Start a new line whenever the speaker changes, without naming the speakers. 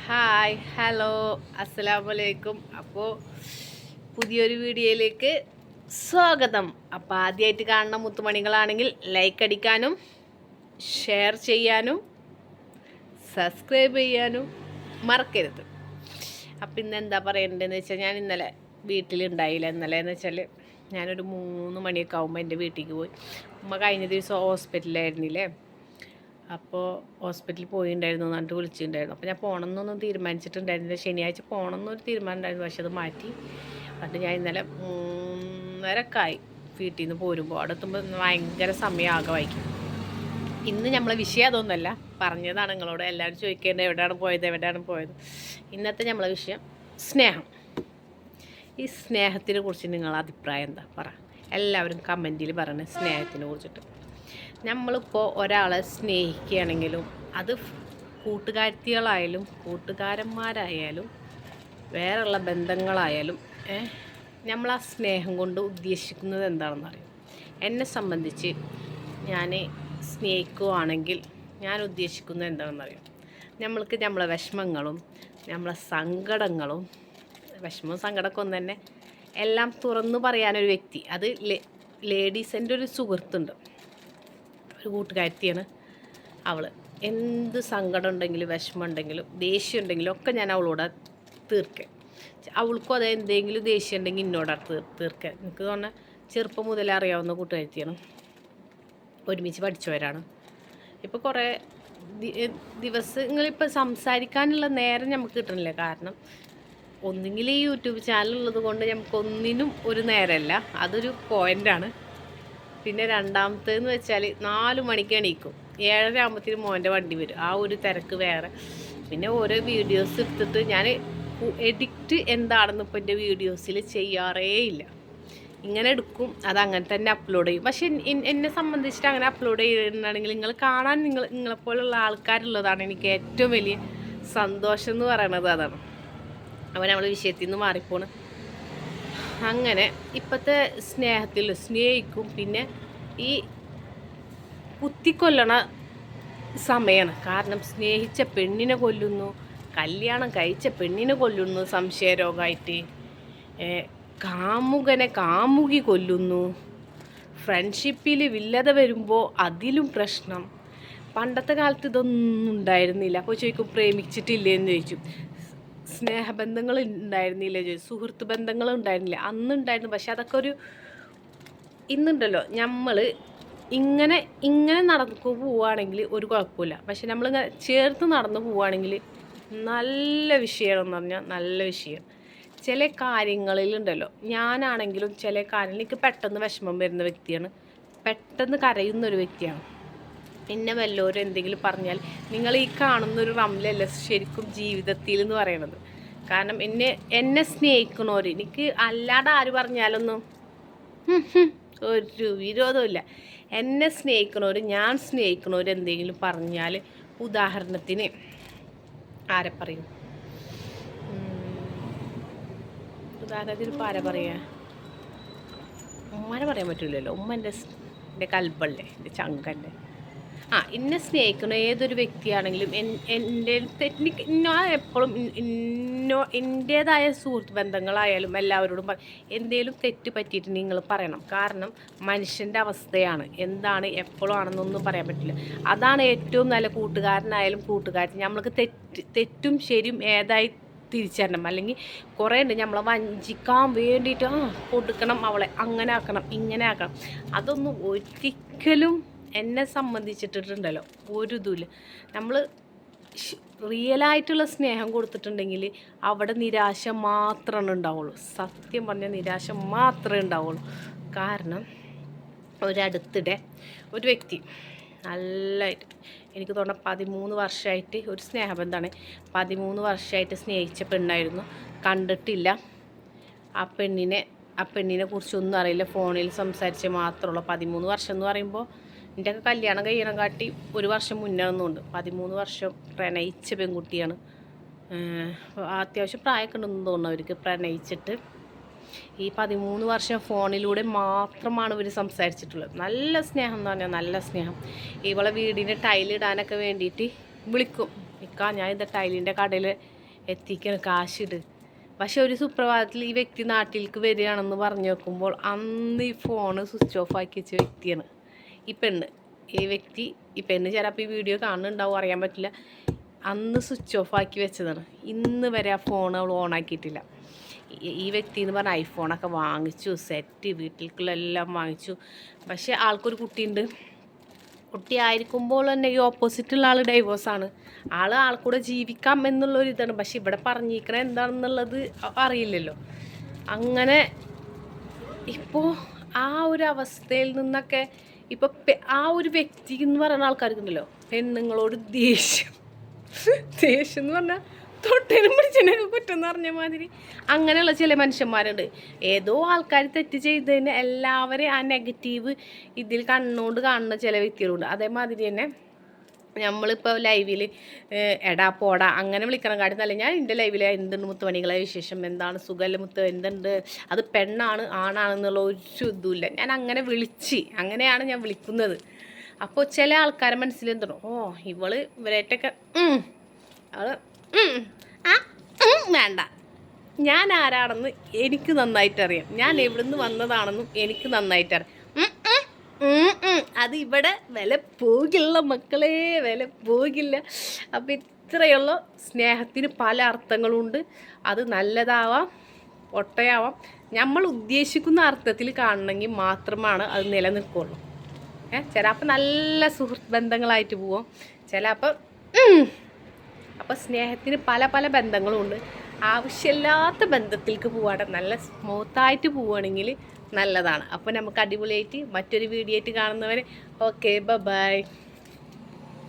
Hi hello അസ്സലാമലൈക്കും. അപ്പോൾ പുതിയൊരു വീഡിയോയിലേക്ക് സ്വാഗതം. അപ്പോൾ ആദ്യമായിട്ട് കാണുന്ന മുത്തുമണികളാണെങ്കിൽ ലൈക്ക് അടിക്കാനും ഷെയർ ചെയ്യാനും സബ്സ്ക്രൈബ് ചെയ്യാനും മറക്കരുത്. അപ്പം ഇന്ന് എന്താ പറയേണ്ടതെന്ന് വെച്ചാൽ, ഞാൻ ഇന്നലെ വീട്ടിലുണ്ടായില്ല. ഇന്നലെ എന്ന് വെച്ചാൽ ഞാനൊരു 3 മണിയൊക്കെ ആകുമ്പോൾ എൻ്റെ വീട്ടിലേക്ക് പോയി. ഉമ്മ കഴിഞ്ഞ ദിവസം ഹോസ്പിറ്റലിലായിരുന്നില്ലേ, അപ്പോൾ ഹോസ്പിറ്റലിൽ പോയിട്ടുണ്ടായിരുന്നു എന്നിട്ട് വിളിച്ചിട്ടുണ്ടായിരുന്നു. അപ്പോൾ ഞാൻ പോകണമെന്നൊന്നും തീരുമാനിച്ചിട്ടുണ്ടായിരുന്നില്ല. ശനിയാഴ്ച പോകണമെന്നൊരു തീരുമാനം ഉണ്ടായിരുന്നു, പക്ഷെ അത് മാറ്റി. എന്നിട്ട് ഞാൻ ഇന്നലെ 3:30 വീട്ടിൽ നിന്ന് പോരുമ്പോൾ അവിടെ എത്തുമ്പോൾ ഭയങ്കര സമയം ആകെ വായിക്കും. ഇന്ന് നമ്മളെ വിഷയം അതൊന്നുമല്ല, പറഞ്ഞതാണ് നിങ്ങളോട്. എല്ലാവരും ചോദിക്കേണ്ടത് എവിടെയാണ് പോയത്. ഇന്നത്തെ നമ്മളെ വിഷയം സ്നേഹം. ഈ സ്നേഹത്തിനെ കുറിച്ച് നിങ്ങളുടെ അഭിപ്രായം എന്താ പറ. എല്ലാവരും കമൻറ്റിൽ പറയണേ സ്നേഹത്തിനെ കുറിച്ചിട്ട്. നമ്മളിപ്പോൾ ഒരാളെ സ്നേഹിക്കുകയാണെങ്കിലും അത് കൂട്ടുകാരത്തികളായാലും കൂട്ടുകാരന്മാരായാലും വേറെയുള്ള ബന്ധങ്ങളായാലും നമ്മൾ ആ സ്നേഹം കൊണ്ട് ഉദ്ദേശിക്കുന്നത് എന്താണെന്ന് അറിയും. എന്നെ സംബന്ധിച്ച് ഞാൻ സ്നേഹിക്കുകയാണെങ്കിൽ ഞാൻ ഉദ്ദേശിക്കുന്നത് എന്താണെന്നറിയും. നമ്മൾക്ക് നമ്മളെ വിഷമങ്ങളും നമ്മളെ സങ്കടങ്ങളും, വിഷമവും സങ്കടമൊക്കെ ഒന്ന് തന്നെ എല്ലാം തുറന്നു പറയാനൊരു വ്യക്തി, അത് ലേഡീസിൻ്റെ ഒരു സുഹൃത്തുണ്ട്, ഒരു കൂട്ടുകാരത്തിയാണ് അവൾ. എന്ത് സങ്കടം ഉണ്ടെങ്കിലും വിഷമം ഉണ്ടെങ്കിലും ദേഷ്യം ഉണ്ടെങ്കിലും ഒക്കെ ഞാൻ അവളോട് തീർക്കുക. അവൾക്കും അതേ എന്തെങ്കിലും ദേഷ്യം ഉണ്ടെങ്കിൽ എന്നോടാണ് തീർക്കുക. എനിക്ക് തോന്നുന്ന ചെറുപ്പം മുതലേ അറിയാവുന്ന കൂട്ടുകാരത്തിയാണ്, ഒരുമിച്ച് പഠിച്ചവരാണ്. ഇപ്പോൾ കുറേ ദിവസങ്ങളിപ്പോൾ സംസാരിക്കാനുള്ള നേരം നമുക്ക് കിട്ടണില്ല. കാരണം ഒന്നുകിൽ ഈ യൂട്യൂബ് ചാനലുള്ളത് കൊണ്ട് നമുക്കൊന്നിനും ഒരു നേരമല്ല, അതൊരു പോയിൻ്റാണ്. പിന്നെ രണ്ടാമത്തേന്ന് വെച്ചാൽ 4 മണിക്ക് എണീക്കും, 7:30 ആകുമ്പോഴത്തേനും മോൻ്റെ വണ്ടി വരും. ആ ഒരു തിരക്ക് വേറെ. പിന്നെ ഓരോ വീഡിയോസ് എടുത്തിട്ട് ഞാൻ എഡിറ്റ് എന്താണെന്ന് ഇപ്പോൾ എൻ്റെ വീഡിയോസിൽ ചെയ്യാറേ ഇല്ല. ഇങ്ങനെ എടുക്കും, അതങ്ങനെ തന്നെ അപ്ലോഡ് ചെയ്യും. പക്ഷെ എന്നെ സംബന്ധിച്ചിട്ട് അങ്ങനെ അപ്ലോഡ് ചെയ്യുന്നുണ്ടെങ്കിൽ നിങ്ങൾ കാണാൻ നിങ്ങളെപ്പോലുള്ള ആൾക്കാരുള്ളതാണ് എനിക്ക് ഏറ്റവും വലിയ സന്തോഷം എന്ന് പറയണത്. അതാണ്. അപ്പോൾ നമ്മൾ വിഷയത്തിൽ നിന്ന് മാറിപ്പോണ്. അങ്ങനെ ഇപ്പോഴത്തെ സ്നേഹത്തിൽ സ്നേഹിക്കും, പിന്നെ ഈ കുത്തിക്കൊല്ലണ സമയമാണ്. കാരണം സ്നേഹിച്ച പെണ്ണിനെ കൊല്ലുന്നു, കല്യാണം കഴിച്ച പെണ്ണിനെ കൊല്ലുന്നു സംശയരോഗമായിട്ട്, കാമുകനെ കാമുകി കൊല്ലുന്നു, ഫ്രണ്ട്ഷിപ്പിൽ വില്ലത വരുമ്പോൾ അതിലും പ്രശ്നം. പണ്ടത്തെ കാലത്ത് ഇതൊന്നും ഉണ്ടായിരുന്നില്ല. അപ്പോൾ ചോദിക്കും പ്രേമിച്ചിട്ടില്ലേന്ന് ചോദിച്ചു, സ്നേഹബന്ധങ്ങൾ ഉണ്ടായിരുന്നില്ല ചോദിച്ചു, സുഹൃത്ത് ബന്ധങ്ങൾ ഉണ്ടായിരുന്നില്ല. അന്നുണ്ടായിരുന്നു, പക്ഷെ അതൊക്കെ ഒരു ഇന്നുണ്ടല്ലോ. നമ്മൾ ഇങ്ങനെ നടന്നു പോവുകയാണെങ്കിൽ ഒരു കുഴപ്പമില്ല. പക്ഷെ നമ്മളിങ്ങനെ ചേർത്ത് നടന്നു പോവുകയാണെങ്കിൽ നല്ല വിഷയമാണെന്ന് പറഞ്ഞാൽ നല്ല വിഷയം. ചില കാര്യങ്ങളിലുണ്ടല്ലോ, ഞാനാണെങ്കിലും ചില കാര്യങ്ങൾ എനിക്ക് പെട്ടെന്ന് വിഷമം വരുന്ന വ്യക്തിയാണ്, പെട്ടെന്ന് കരയുന്നൊരു വ്യക്തിയാണ്. എന്നെ വല്ലവരും എന്തെങ്കിലും പറഞ്ഞാൽ നിങ്ങൾ ഈ കാണുന്നൊരു റംലല്ല ശരിക്കും ജീവിതത്തിൽ എന്ന് പറയണത്. കാരണം എന്നെ സ്നേഹിക്കണവർ, എനിക്ക് അല്ലാതെ ആര് പറഞ്ഞാലൊന്നും ഒരു വിരോധമില്ല. എന്നെ സ്നേഹിക്കണവർ, ഞാൻ സ്നേഹിക്കണവർ എന്തെങ്കിലും പറഞ്ഞാൽ, ഉദാഹരണത്തിന് ആരെ പറയും, ഉദാഹരണത്തിന് ഇപ്പോൾ ആരെ പറയാ, ഉമ്മാനെ പറയാൻ പറ്റില്ലല്ലോ. ഉമ്മ എൻ്റെ കൽബല്ലേ, എൻ്റെ ചങ്കല്ലേ. എന്നെ സ്നേഹിക്കുന്ന ഏതൊരു വ്യക്തിയാണെങ്കിലും എൻ്റെ ഞാൻ എപ്പോഴും എൻ്റേതായ സുഹൃത്ത് ബന്ധങ്ങളായാലും എല്ലാവരോടും എന്തേലും തെറ്റ് പറ്റിയിട്ട് നിങ്ങൾ പറയണം. കാരണം മനുഷ്യൻ്റെ അവസ്ഥയാണ്, എന്താണ് എപ്പോഴും ആണെന്നൊന്നും പറയാൻ പറ്റില്ല. അതാണ് ഏറ്റവും നല്ല കൂട്ടുകാരനായാലും കൂട്ടുകാരൻ. നമ്മൾക്ക് തെറ്റും ശരിയും ഏതായി തിരിച്ചറിയണം. അല്ലെങ്കിൽ കുറേ ഉണ്ട് നമ്മളെ വഞ്ചിക്കാൻ വേണ്ടിയിട്ട് കൊടുക്കണം, അവളെ അങ്ങനെ ആക്കണം ഇങ്ങനെ ആക്കണം. അതൊന്നും ഒരിക്കലും എന്നെ സംബന്ധിച്ചിട്ടുണ്ടല്ലോ ഒരു ഇതുമില്ല. നമ്മൾ റിയലായിട്ടുള്ള സ്നേഹം കൊടുത്തിട്ടുണ്ടെങ്കിൽ അവിടെ നിരാശ മാത്രമേ ഉണ്ടാവുള്ളൂ. സത്യം പറഞ്ഞാൽ നിരാശ മാത്രമേ ഉണ്ടാവുള്ളൂ. കാരണം ഒരടുത്തിടെ ഒരു വ്യക്തി നല്ലതായിട്ട്, എനിക്ക് തോന്നുന്നു 13 വർഷമായിട്ട് ഒരു സ്നേഹബന്ധമാണ്. 13 വർഷമായിട്ട് സ്നേഹിച്ച പെണ്ണായിരുന്നു, കണ്ടിട്ടില്ല. ആ പെണ്ണിനെ കുറിച്ചൊന്നും അറിയില്ല, ഫോണിൽ സംസാരിച്ച് മാത്രമുള്ള 13 വർഷം എന്ന് പറയുമ്പോൾ എൻ്റെയൊക്കെ കല്യാണം കഴിയണം കാട്ടി 1 വർഷം മുന്നേ ഒന്നുമുണ്ട്. 13 വർഷം പ്രണയിച്ച പെൺകുട്ടിയാണ്. അത്യാവശ്യം പ്രായമൊക്കെ ഉണ്ടെന്ന് തോന്നുന്നു അവർക്ക്. പ്രണയിച്ചിട്ട് ഈ 13 വർഷം ഫോണിലൂടെ മാത്രമാണ് ഇവർ സംസാരിച്ചിട്ടുള്ളത്. നല്ല സ്നേഹം എന്ന് പറഞ്ഞാൽ നല്ല സ്നേഹം. ഇവളെ വീടിൻ്റെ ടൈലിടാനൊക്കെ വേണ്ടിയിട്ട് വിളിക്കും. ഇക്കാ ഞാൻ ഇത് ടൈലിൻ്റെ കടയിൽ എത്തിക്കണം കാശിട്. പക്ഷെ ഒരു സുപ്രഭാതത്തിൽ ഈ വ്യക്തി നാട്ടിലേക്ക് വരികയാണെന്ന് പറഞ്ഞു നോക്കുമ്പോൾ അന്ന് ഈ ഫോണ് സ്വിച്ച് ഓഫ് ആക്കി വെച്ച വ്യക്തിയാണ് ഈ പെണ്ണ്. ഈ പെണ്ണ് ചിലപ്പോൾ ഈ വീഡിയോ കാണുന്നുണ്ടാവും, അറിയാൻ പറ്റില്ല. അന്ന് സ്വിച്ച് ഓഫ് ആക്കി വെച്ചതാണ്. ഇന്ന് വരെ ആ ഫോൺ അവൾ ഓണാക്കിയിട്ടില്ല. ഈ വ്യക്തി എന്ന് പറഞ്ഞാൽ ഐഫോണൊക്കെ വാങ്ങിച്ചു, സെറ്റ് വീട്ടിലേക്കുള്ള എല്ലാം വാങ്ങിച്ചു. പക്ഷേ ആൾക്കൊരു കുട്ടിയുണ്ട്. കുട്ടി ആയിരിക്കുമ്പോൾ തന്നെ ഈ ഓപ്പോസിറ്റുള്ള ആൾ ഡൈവോഴ്സാണ്. ആൾക്കൂടെ ജീവിക്കാം എന്നുള്ളൊരു ഇതാണ്. പക്ഷെ ഇവിടെ പറഞ്ഞിരിക്കണത് എന്താണെന്നുള്ളത് അറിയില്ലല്ലോ. അങ്ങനെ ഇപ്പോൾ ആ ഒരു അവസ്ഥയിൽ നിന്നൊക്കെ ഇപ്പോൾ ആ ഒരു വ്യക്തി എന്ന് പറയുന്ന ആൾക്കാർക്കുണ്ടല്ലോ പെണ്ണുങ്ങളോട് ദേഷ്യം എന്ന് പറഞ്ഞാൽ തൊട്ടേനും പിടിച്ചതിനൊക്കെ കുറ്റം എന്ന് പറഞ്ഞ മാതിരി അങ്ങനെയുള്ള ചില മനുഷ്യന്മാരുണ്ട്. ഏതോ ആൾക്കാർ തെറ്റ് ചെയ്തതിന് എല്ലാവരും ആ നെഗറ്റീവ് ഇതിൽ കണ്ണുകൊണ്ട് കാണുന്ന ചില വ്യക്തികളുണ്ട്. അതേമാതിരി തന്നെ നമ്മളിപ്പോൾ ലൈവിൽ എടാ പോടാ അങ്ങനെ വിളിക്കണം കാര്യം നല്ല ഞാൻ എൻ്റെ ലൈവിൽ എന്തുണ്ട് മുത്തുമണികളെ വിശേഷം, എന്താണ് സുഖമല്ല മുത്ത്, എന്തുണ്ട്, അത് പെണ്ണാണ് ആണാണെന്നുള്ള ഒരു ഇതുമില്ല. ഞാൻ അങ്ങനെ അങ്ങനെയാണ് ഞാൻ വിളിക്കുന്നത്. അപ്പോൾ ചില ആൾക്കാരെ മനസ്സിൽ എന്താണ്, ഇവരേറ്റൊക്കെ അവൾ വേണ്ട, ഞാൻ ആരാണെന്ന് എനിക്ക് നന്നായിട്ടറിയാം, ഞാൻ എവിടുന്ന് വന്നതാണെന്നും എനിക്ക് നന്നായിട്ടറിയാം. അത് ഇവിടെ വില പോകില്ല മക്കളെ, വില പോകില്ല. അപ്പം ഇത്രയുള്ള സ്നേഹത്തിന് പല അർത്ഥങ്ങളുണ്ട്. അത് നല്ലതാവാം, ഒട്ടയാവാം. നമ്മൾ ഉദ്ദേശിക്കുന്ന അർത്ഥത്തിൽ കാണണമെങ്കിൽ മാത്രമാണ് അത് നിലനിൽക്കുള്ളൂ. ചിലപ്പോൾ നല്ല സുഹൃത്ത് ബന്ധങ്ങളായിട്ട് പോവും, ചിലപ്പോൾ അപ്പോൾ സ്നേഹത്തിന് പല പല ബന്ധങ്ങളുമുണ്ട്. ആവശ്യമില്ലാത്ത ബന്ധത്തിലേക്ക് പോവാതെ നല്ല സ്മൂത്തായിട്ട് പോവുകയാണെങ്കിൽ നല്ലതാണ്. അപ്പോൾ നമുക്ക് അടിപൊളിയായിട്ട് മറ്റൊരു വീഡിയോ ആയിട്ട് കാണുന്നവരെ ഓക്കെ ബൈ.